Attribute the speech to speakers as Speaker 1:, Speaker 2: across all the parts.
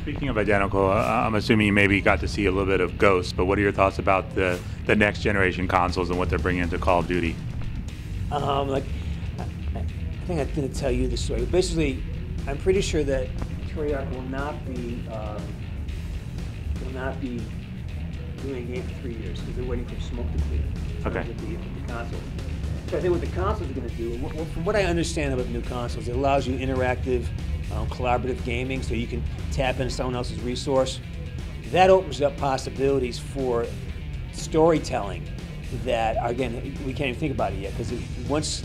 Speaker 1: Speaking of identical, I'm assuming you maybe got to see a little bit of Ghost, but what are your thoughts about the next generation consoles and what they're bringing into Call of Duty?
Speaker 2: I think I'm going to tell you the story. Basically, I'm pretty sure that Treyarch will not be doing a game for 3 years because they're waiting for smoke to clear.
Speaker 1: Okay.
Speaker 2: With the console. So I think what the consoles are going to do, from what I understand about the new consoles, it allows you interactive, collaborative gaming, so you can tap into someone else's resource. That opens up possibilities for storytelling that, again, we can't even think about it yet, because once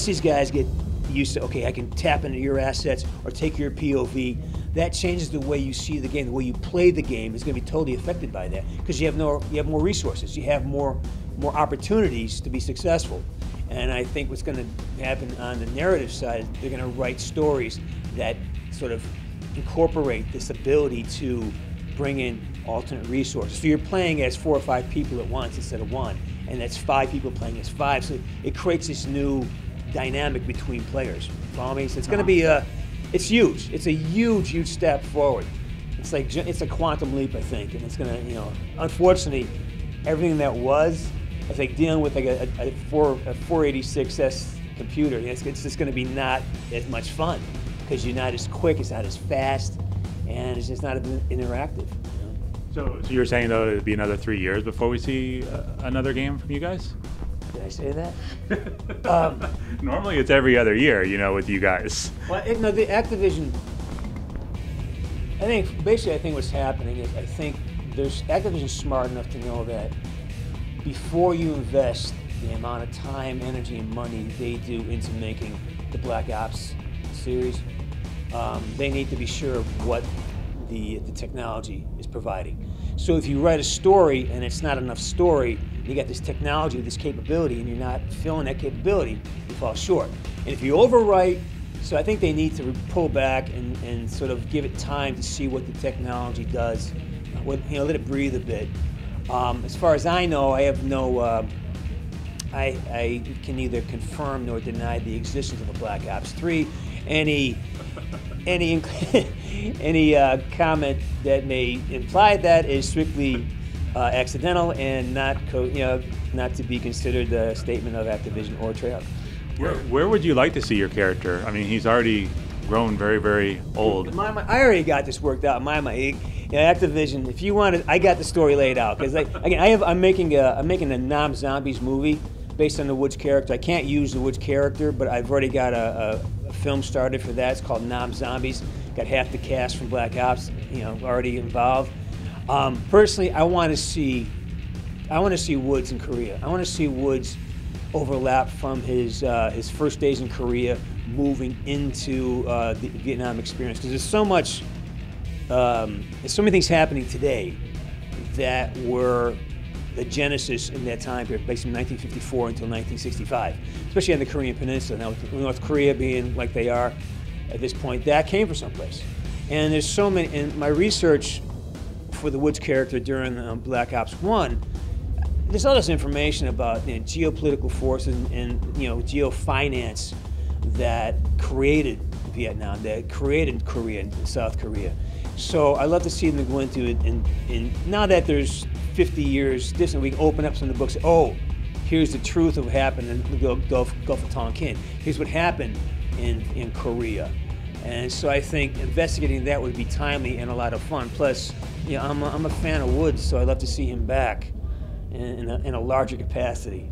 Speaker 2: these guys get used to, okay, I can tap into your assets or take your POV, that changes the way you see the game, the way you play the game is going to be totally affected by that, because you have more resources, you have more opportunities to be successful. And I think what's going to happen on the narrative side, they're going to write stories that sort of incorporate this ability to bring in alternate resources. So you're playing as 4 or 5 people at once instead of one, and that's 5 people playing as 5. So it creates this new dynamic between players. Follow me? So it's going to be it's huge. It's a huge step forward. It's a quantum leap, I think, and it's going to, unfortunately, everything that was, it's like dealing with like a 486S computer. It's just going to be not as much fun because you're not as quick, it's not as fast, and it's just not as interactive.
Speaker 1: So you're saying though it'd be another 3 years before we see another game from you guys?
Speaker 2: Did I say that?
Speaker 1: Normally it's every other year, with you guys.
Speaker 2: Well, the Activision. I think what's happening is Activision's smart enough to know that before you invest the amount of time, energy, and money they do into making the Black Ops series, they need to be sure of what the technology is providing. So if you write a story and it's not enough story, you got this technology, this capability, and you're not filling that capability, you fall short. And if you overwrite, so I think they need to pull back and sort of give it time to see what the technology does, let it breathe a bit. As far as I know, I have no, I can neither confirm nor deny the existence of a Black Ops 3. Any comment that may imply that is strictly accidental and not to be considered a statement of Activision or Treyarch.
Speaker 1: Where would you like to see your character? I mean, he's already grown very, very old.
Speaker 2: I already got this worked out in my mind. Activision, if you want to, I got the story laid out because I'm making a non-zombies movie based on the Woods character. I can't use the Woods character, but I've already got a film started for that. It's called Non-Zombies. Got half the cast from Black Ops, already involved. Personally, I want to see Woods in Korea. I want to see Woods overlap from his first days in Korea, moving into the Vietnam experience. Because there's so many things happening today that were the genesis in that time period, based from 1954 until 1965, especially on the Korean Peninsula. Now, with North Korea being like they are at this point, that came from someplace. And there's so many, in my research for the Woods character during Black Ops 1, there's all this information about geopolitical forces and geofinance that created Vietnam, that created Korea and South Korea. So I love to see them go into it, and now that there's 50 years distant, we can open up some of the books. Oh, here's the truth of what happened in the Gulf of Tonkin. Here's what happened in Korea. And so I think investigating that would be timely and a lot of fun. Plus, I'm a fan of Woods, so I'd love to see him back in a larger capacity.